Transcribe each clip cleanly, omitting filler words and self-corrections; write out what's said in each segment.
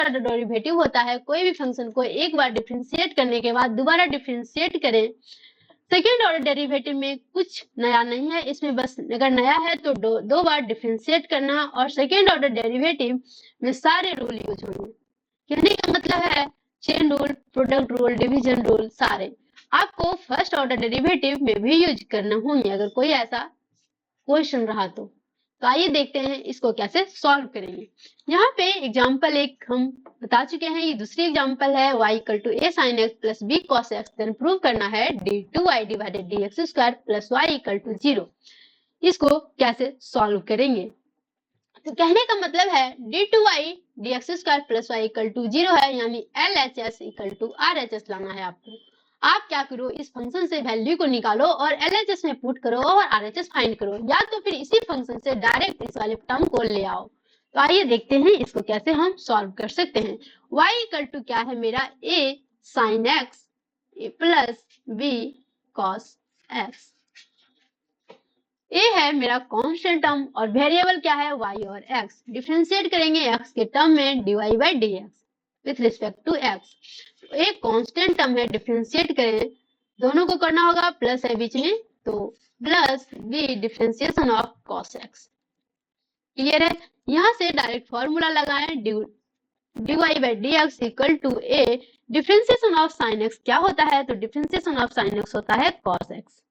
Order derivative होता है, कोई भी फंक्शन को एक बार डिफरेंशिएट करने के बाद दोबारा डिफरेंशिएट करें। सेकेंड ऑर्डर डेरिवेटिव में कुछ नया नहीं है, इसमें बस अगर नया है तो दो बार डिफरेंशिएट करना और सेकेंड ऑर्डर डेरिवेटिव में सारे रूल यूज होंगे। कहने का मतलब है chain rule, product rule, division rule सारे आपको फर्स्ट ऑर्डर डेरिवेटिव में भी यूज करना होंगे अगर कोई ऐसा क्वेश्चन रहा तो आइए देखते हैं इसको कैसे सॉल्व करेंगे। यहाँ पे एग्जांपल एक हम बता चुके हैं, ये दूसरी एग्जांपल है y equal to a sin x plus b cos x, then prove करना है d2y divided dx square plus y equal to 0। इसको कैसे सॉल्व करेंगे तो कहने का मतलब है d2y dx square plus y equal to 0 है, यानी LHS इक्वल टू RHS लाना है आपको। आप क्या करो, इस फंक्शन से वैल्यू को निकालो और LHS में पुट करो और RHS फाइंड करो, या तो फिर इसी फंक्शन से डायरेक्ट इस वाले टर्म को ले आओ। तो आइए देखते हैं इसको कैसे हम सॉल्व कर सकते हैं। y इक्वल टू क्या है मेरा a sin x plus b cos x। a है मेरा कांस्टेंट टर्म और वेरिएबल क्या है y और x। डिफरेंशिएट करेंगे x के टर्म में dy by dx with respect to x। एक कांस्टेंट टर्म है, डिफरेंशिएट करें, दोनों को करना होगा, प्लस है बीच में तो plus b differentiation of cos x। Clear है, यहाँ से डायरेक्ट फॉर्मूला लगाएं, dy by dx equal to a differentiation of sin x क्या होता है, तो डिफरेंशिएशन ऑफ sin x होता है cos x।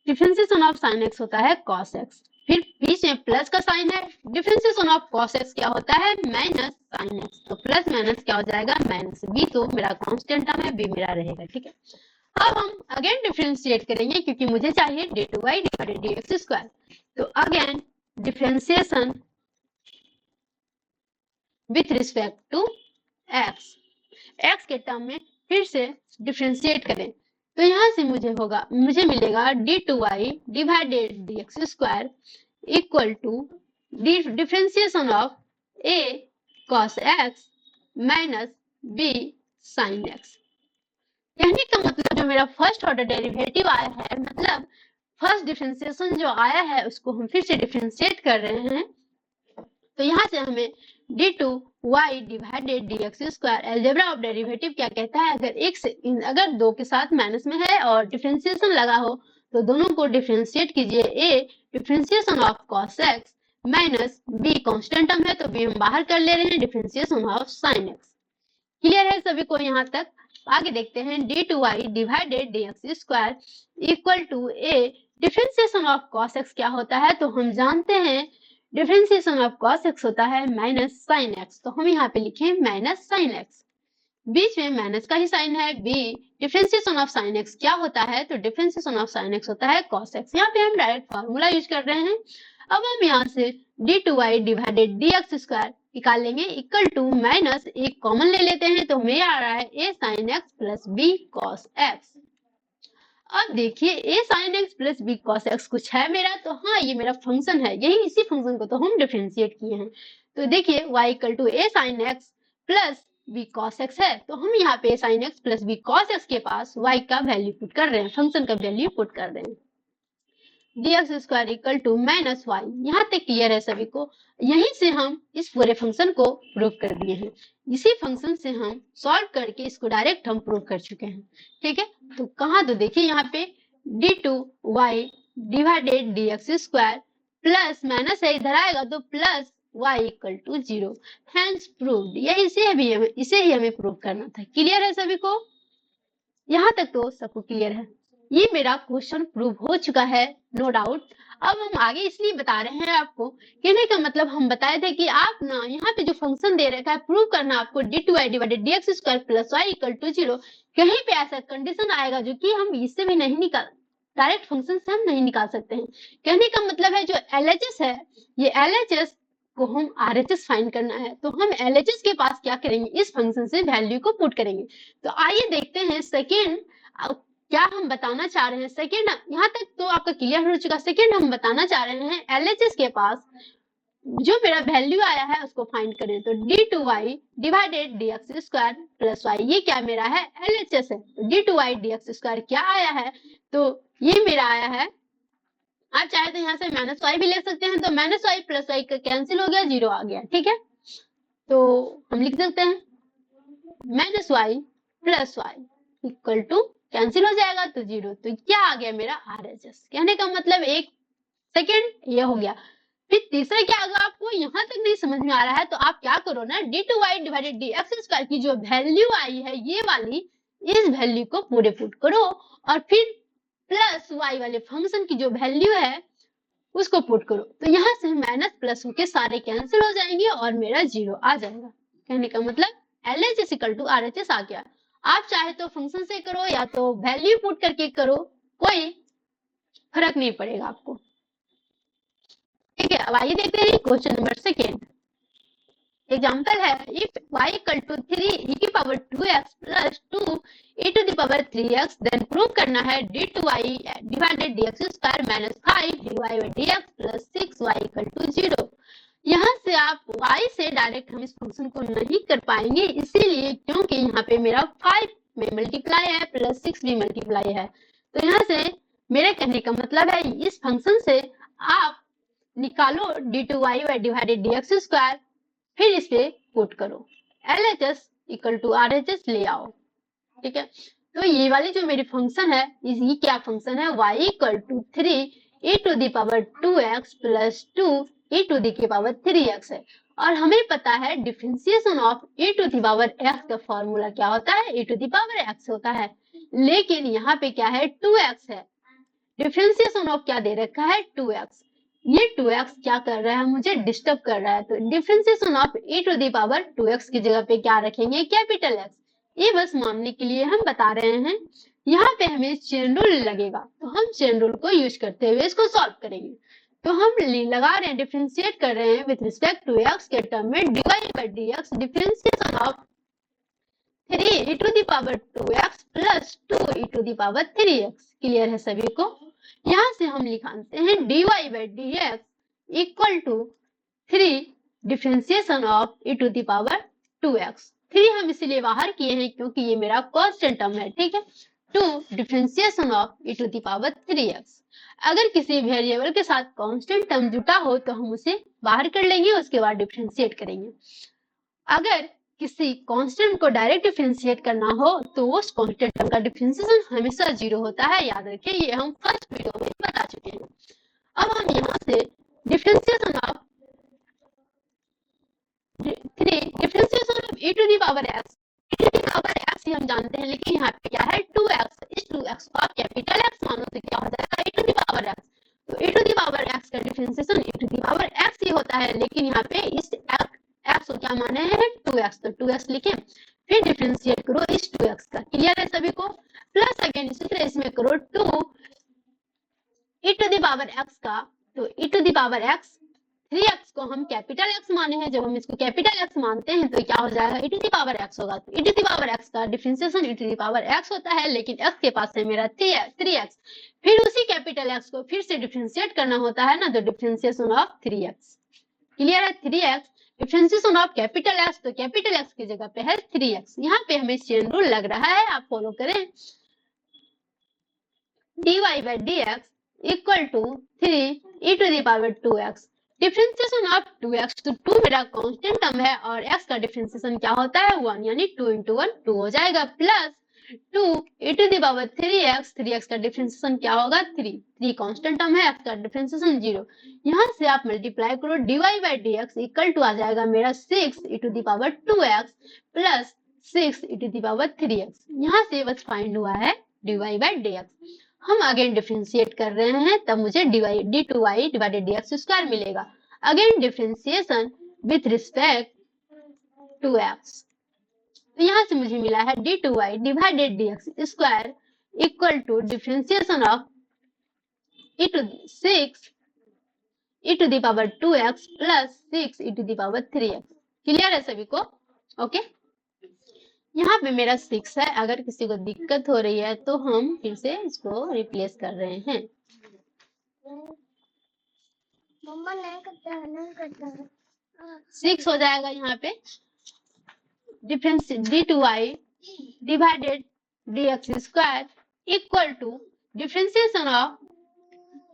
Differentiation of sin x होता है cos x, फिर बीच में प्लस का साइन है, डिफरेंशिएशन ऑफ cos x क्या होता है माइनस sin x, तो प्लस माइनस क्या हो जाएगा माइनस। b तो मेरा कांस्टेंट टर्म है, b मेरा रहेगा। ठीक है, अब हम अगेन डिफरेंशिएट करेंगे क्योंकि मुझे चाहिए d2y डिवाइडेड dx स्क्वायर। तो again differentiation with respect to x, x के टर्म में फिर से डिफरेंशिएट करें तो यहाँ से मुझे मिलेगा d2y divided dx square equal to differentiation of a cos x minus b sin x। कहने का मतलब जो मेरा फर्स्ट ऑर्डर डेरिवेटिव आया है, मतलब फर्स्ट डिफरेंशिएशन जो आया है उसको हम फिर से डिफरेंशिएट कर रहे हैं, तो यहाँ से हमें d2y divided dx square algebra of derivative क्या कहता है, अगर दो के साथ माइनस में है और डिफरेंशिएशन लगा हो तो दोनों को डिफरेंशिएट कीजिए। a differentiation of cos x minus b constant term है तो b हम बाहर कर ले रहे हैं, differentiation of sin x। Clear है सभी को यहाँ तक? आगे देखते हैं d2y divided dx square equal to a differentiation of cos x क्या होता है, तो हम जानते हैं डिफरेंशिएशन ऑफ cos x होता है माइनस sin x, तो हम यहाँ पे लिखें माइनस sin x, बीच में माइनस का ही साइन है। b differentiation of sin x क्या होता है, तो डिफरेंशिएशन ऑफ sin x होता है cos x। यहाँ पे हम डायरेक्ट फॉर्मूला यूज कर रहे हैं। अब हम यहाँ से d2y डिवाइडेड dx स्क्वायर निकाल लेंगे इक्वल टू माइनस एक कॉमन ले लेते हैं तो हमें आ रहा है a sin x plus b cos x। अब देखिए a sin x plus b cos x कुछ है मेरा, तो हाँ ये मेरा फंक्शन है, यही इसी फंक्शन को तो हम डिफरेंशिएट किए हैं। तो देखिए y equal to a sin x plus b cos x है, तो हम यहाँ पे a sin x plus b cos x के पास y का वैल्यू पुट कर रहे हैं, फंक्शन का वैल्यू पुट कर रहे हैं। dx square equal to minus y, यहाँ तक क्लियर है सभी को? यहीं से हम इस पूरे फंक्शन को प्रूव कर दिए हैं, इसी फंक्शन से हम सॉल्व करके इसको डायरेक्ट हम प्रूव कर चुके हैं। ठीक है, तो कहाँ, तो देखिए यहाँ पे d2y divided dx square plus minus है, इधर आएगा तो plus y equal to 0, hence proved. यही इसे ही हमें प्रूव करना था। क्लियर है सभी को? यहाँ तक तो सबको क्लियर है। ये मेरा क्वेश्चन प्रूव हो चुका है, नो डाउट। अब हम आगे इसलिए बता रहे हैं आपको, कहने का मतलब हम बताए थे कि आप ना यहाँ पे जो फंक्शन दे रखा है प्रूव करना आपको d2y divided dx square plus y equal to 0। कहीं पे ऐसा कंडीशन आएगा जो कि हम इससे भी नहीं निकाल, डायरेक्ट फंक्शन से हम नहीं निकाल सकते हैं। कहने का मतलब है जो LHS है, ये LHS को हम RHS फाइंड करना है, तो हम LHS के पास क्या करेंगे, इस फंक्शन से वैल्यू को पुट करेंगे। तो आइए देखते हैं सेकेंड क्या हम बताना चाह रहे हैं। सेकेंड यहाँ तक तो आपका क्लियर हो चुका। सेकेंड हम बताना चाह रहे हैं LHS के पास जो मेरा वैल्यू आया है उसको फाइंड करें, तो d2y divided dx square plus y, ये क्या मेरा है LHS है। तो d2y dx स्क्वायर क्या आया है, तो ये मेरा आया है आप चाहे तो यहाँ से माइनस वाई भी ले सकते हैं, तो माइनस वाई प्लस वाई का कैंसिल हो गया, 0 आ गया, ठीक है। तो हम लिख सकते हैं minus y plus y equal to, cancel हो जाएगा तो 0, तो क्या आ गया मेरा RHS। कहने का मतलब एक सेकेंड ये हो गया। फिर तीसरा क्या, अगर आपको यहाँ तक नहीं समझ में आ रहा है तो आप क्या करो ना, d2y डिवाइडेड dx स्क्वायर की जो वैल्यू आई है ये वाली, इस वैल्यू को पूरे पुट करो और फिर प्लस y वाले फंक्शन की जो वैल्यू है उसको पुट करो, तो यहाँ से माइनस प्लस होके सारे कैंसिल हो जाएंगे और मेरा 0 आ जाएगा। कहने का मतलब LHS इक्वल टू RHS आ गया। आप चाहे तो फंक्शन से करो या तो वैल्यू पुट करके करो, कोई फर्क नहीं पड़ेगा आपको, ठीक है। अब आइए देखते हैं क्वेश्चन नंबर सेकेंड। एग्जाम्पल है, if y equal to 3 e की power 2x plus 2 e to the power 3x, then prove करना है d2y divided dx square minus 5 dy by dx plus 6y equal to 0। यहाँ से आप y से direct हम इस फंक्शन को नहीं कर पाएंगे, इसीलिए क्योंकि यहाँ पे मेरा 5 में मल्टीप्लाई है प्लस 6 भी मल्टीप्लाई है, तो यहाँ से मेरे कहने का मतलब है इस फंक्शन से आप निकालो d2y डिवाइडेड dx स्क्वायर, फिर इसे पुट करो, LHS इक्वल टू RHS ले आओ, ठीक है। तो ये वाली जो मेरी फंक्शन है, ये क्या फंक्शन है, y equal to 3 e to the power 2x plus 2 e to the power 3x है। और हमें पता है differentiation of e to the power x का फॉर्मूला क्या होता है, e to the power x होता है, लेकिन यहाँ पे क्या है 2x है, डिफरेंशिएशन ऑफ क्या दे रखा है 2x, ये 2x क्या कर रहा है, मुझे डिस्टर्ब कर रहा है, तो differentiation of e to the power 2x की जगह पे क्या रखेंगे, कैपिटल X। ये बस मानने के लिए हम बता रहे हैं, यहाँ पे हमें चेन रूल लगेगा, तो हम चेन रूल को यूज करते हुए इसको सॉल्व करेंगे। तो हम लगा रहे हैं, डिफरेंशिएट कर रहे हैं विद रिस्पेक्ट टू x के टर्म में dy by dx differentiation of 3 e to the power 2x plus 2 e to the power 3x। Clear है सभी को। यहाँ से हम लिखाते हैं dy by dx equal to 3 differentiation of e to the power 2x। 3 हम इसलिए बाहर किए हैं क्योंकि ये मेरा कांस्टेंट टर्म है, ठीक है। 2 differentiation of e to the power 3x। अगर किसी वेरिएबल के साथ कांस्टेंट टर्म जुटा हो तो हम उसे बाहर कर लेंगे, उसके बाद डिफरेंशिएट करेंगे। अगर किसी कांस्टेंट को डायरेक्ट डिफरेंशिएट करना हो तो उस कांस्टेंट टर्म का डिफरेंशिएशन हमेशा 0 होता है, याद रखिए, ये हम फर्स्ट वीडियो में बता चुके हैं। अब हम यहाँ से differentiation of 3 differentiation of e to the power x, e to the power x ही हम जानते हैं, लेकिन यहाँ पे क्या है 2x, इस 2x को आप कैपिटल X मानो तो क्या हो जाएगा e to the power x। तो e to the power x का differentiation e to the power x ही होता है, लेकिन यहाँ पे इस x को क्या माने हैं 2x, तो 2x लिखे, फिर डिफरेंशिएट करो इस 2x का। क्लियर है सभी को। प्लस अगेन इसी तरह इसमें करो 2 e to the power x का, तो e to the power x 3x को हम कैपिटल X माने हैं, जब हम इसको कैपिटल X मानते हैं तो क्या हो जाएगा e to the power x होगा। तो e to the power x का differentiation e to the power x होता है, लेकिन x के पास है मेरा 3x, फिर उसी कैपिटल X को फिर से डिफरेंशिएट करना होता है ना, तो डिफरेंशिएशन ऑफ 3x। क्लियर है, 3x differentiation of capital X, तो कैपिटल X की जगह पे है 3x। यहाँ पे हमें चेन रूल लग रहा है, आप फॉलो करें। dy by dx equal to 3 e to the power 2x, differentiation of 2x, तो 2 मेरा कांस्टेंट टर्म है और x का डिफरेंशिएशन क्या होता है 1, यानी 2 into 1 2 हो जाएगा, plus 2 e to the power 3x, 3x का डिफरेंशिएशन क्या होगा 3 कांस्टेंट टर्म है, x का डिफरेंशिएशन 0। यहाँ से आप मल्टीप्लाई करो dy by dx equal to आ जाएगा मेरा 6 e to the power 2x plus 6 e to the power 3x। यहाँ से बस फाइंड हुआ है dy बाई dx। हम अगेन डिफरेंशिएट कर रहे हैं, तब मुझे d2y डिवाइडेड dx स्क्वायर मिलेगा। Again differentiation with respect to x, तो यहाँ से मुझे मिला है d2y divided dx square equal to differentiation of 6 e to the power 2x plus 6 e to the power 3x। Clear है सभी को। ओके, यहाँ पे मेरा 6 है, अगर किसी को दिक्कत हो रही है तो हम फिर से इसको रिप्लेस कर रहे हैं। मम्मा नहीं करता है 6 हो जाएगा यहाँ पे, difference d2y divided dx square equal to differentiation of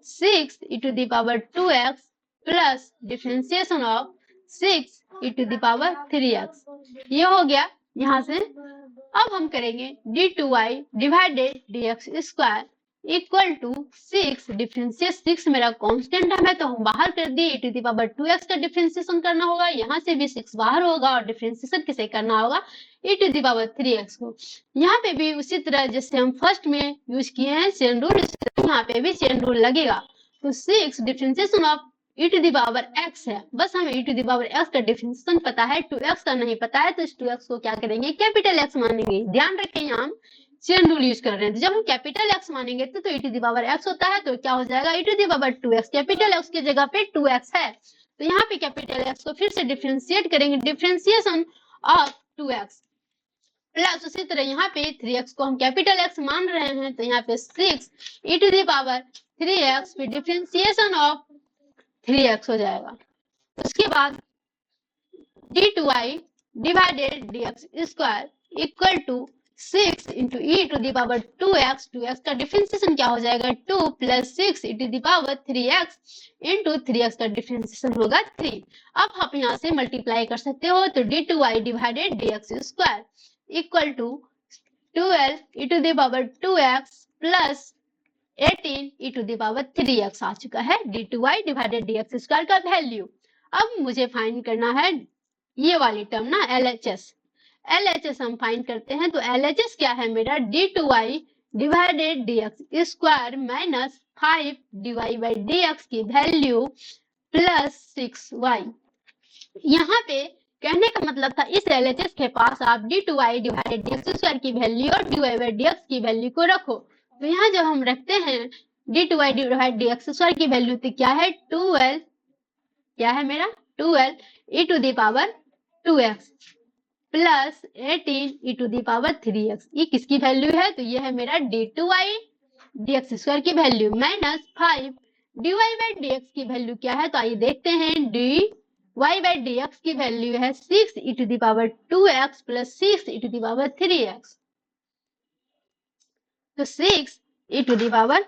6 e to the power 2x plus differentiation of 6 e to the power 3x। ये हो गया यहाँ से। अब हम करेंगे d2y divided dx square equal to 6 differentiate 6 मेरा कांस्टेंट है तो हम बाहर कर दिए, e to the power 2x का डिफरेंशिएशन करना होगा, यहाँ से भी 6 बाहर होगा और डिफरेंशिएशन किसे करना होगा, e to the power 3x को। यहाँ पे भी उसी तरह जैसे हम फर्स्ट में यूज किए हैं चेन रूल, यहाँ पे भी चेन रूल लगेगा। तो 6 differentiation of e to the power x है, बस हमें e to the power x का डिफरेंशिएशन पता है, 2x का नहीं पता है, तो इस 2x को क्या करेंगे, कैपिटल x मानेंगे। ध्यान रखें यहाँ हम चेन रूल यूज कर रहे हैं, तो जब हम कैपिटल x मानेंगे तो e to the power x होता है, तो क्या हो जाएगा e to the power 2x, capital x की जगह पे 2x है, तो यहाँ पे कैपिटल x को फिर से डिफरेंशिएट करेंगे, डिफरेंशिएशन ऑफ 2x प्लस उसी तरह यहाँ पे 3x को हम कैपिटल x मान रहे हैं, तो यहाँ पे 6 e to the power 3x फिर डिफरेंशिएशन ऑफ 3x हो जाएगा। उसके बाद d2y divided dx square equal to 6 into e to the power 2x, 2x का डिफरेंशिएशन क्या हो जाएगा 2 plus 6 e to the power 3x into 3x का डिफरेंशिएशन होगा 3। अब आप यहाँ से मल्टीप्लाई कर सकते हो, तो d2y divided dx square equal to 12 e to the power 2x plus 18 e to the power 3x आ चुका है d2y डिवाइडेड dx स्क्वायर का वैल्यू। अब मुझे फाइंड करना है ये वाली टर्म ना LHS हम फाइंड करते हैं, तो LHS क्या है मेरा d2y divided dx square minus 5 dy by dx की वैल्यू प्लस 6y। यहाँ पे कहने का मतलब था इस LHS के पास आप d2y डिवाइडेड dx स्क्वायर की वैल्यू और dy बाई dx की वैल्यू को रखो, तो यहाँ जब हम रखते हैं d2y डिवाइड dx स्क्वायर की वैल्यू तो क्या है 12, क्या है मेरा 12 e to the power 2x plus 18 e to the power 3x। ये किसकी वैल्यू है, तो ये है मेरा d2y dx स्क्वायर की value minus 5 dy by dx की वैल्यू क्या है, तो आइए देखते हैं dy बाई dx की वैल्यू है 6 e to the power 2x plus 6 e to the power 3x, तो 6 e to the power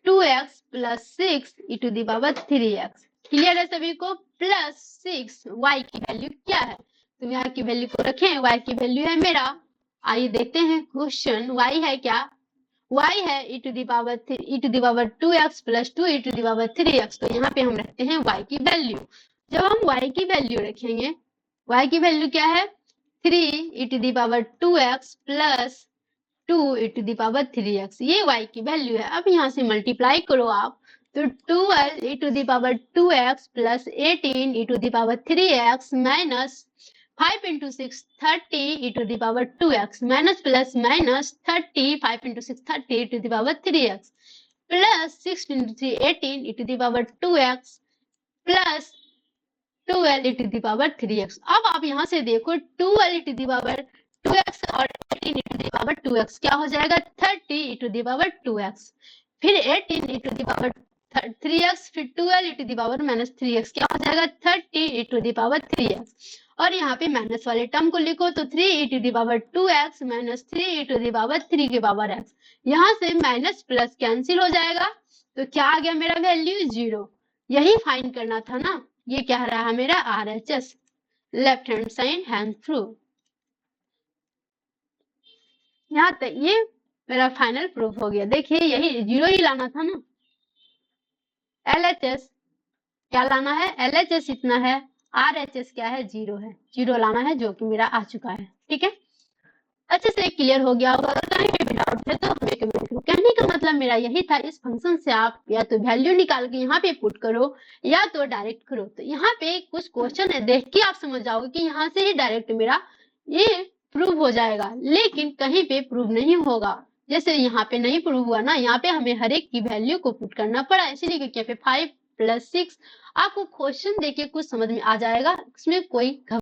2x plus 6 e to the power 3x। Clear है सभी को, प्लस 6 y की वैल्यू क्या है, तो यहाँ की वैल्यू को रखें, y की वैल्यू है मेरा, आइए देखते हैं क्वेश्चन, y है क्या, y है e to the power 2x plus 2 e to the power 3x, तो यहाँ पे हम रखते हैं y की वैल्यू। जब हम y की वैल्यू रखेंगे, y की वैल्यू क्या है 3 e to the power 2x plus 2 e to the power 3x, ये y की वैल्यू है। अब यहाँ से मल्टीप्लाई करो आप, तो 12 e to the power 2x plus 18 e to the power 3x minus 5 into 6 30 e to the power 2x minus plus minus 30 5 into 6 30 e to the power 3x plus 6 into 3 18 e to the power 2x plus 12 e to the power 3x। अब आप यहाँ से देखो 12 e to the power 2x और 18 e to the power 2x क्या हो जाएगा 30 e to the power 2x, फिर 18 e to the power 3x, फिर 12 e to the power minus 3x क्या हो जाएगा 30 e to the power 3x, और यहाँ पे माइनस वाले टर्म को लिखो, तो 3 e to the power 2x minus 3 e to the power 3 के पावर x, यहाँ से माइनस प्लस कैंसिल हो जाएगा, तो क्या आ गया मेरा वैल्यू 0। यही फाइंड करना था ना, ये क्या रहा मेरा RHS left hand side hand through. यहाँ तक ये मेरा फाइनल प्रूफ हो गया। देखिए यही 0 ही लाना था ना, LHS क्या लाना है, LHS इतना है, RHS क्या है 0 है, 0 लाना है जो कि मेरा आ चुका है। ठीक है, अच्छे से क्लियर हो गया होगा, अगर कहीं पे भी डाउट है तो हमें कमेंट करो। कहने का मतलब मेरा यही था, इस फंक्शन से आप या तो वैल्यू निकाल के यहाँ पे पुट करो या तो डायरेक्ट करो। तो यहाँ पे कुछ क्वेश्चन है, देख के आप समझ जाओगे कि यहाँ से ही डायरेक्ट मेरा ये प्रूव हो जाएगा, लेकिन कहीं पे प्रूव नहीं होगा। जैसे यहाँ पे नहीं प्रूव हुआ ना, यहाँ पे हमें हर एक की वैल्यू को पुट करना पड़ा, इसीलिए क्योंकि यहाँ पे 5 प्लस 6 आपको क्वेश्चन देके कुछ समझ में आ जाएगा, इसमें कोई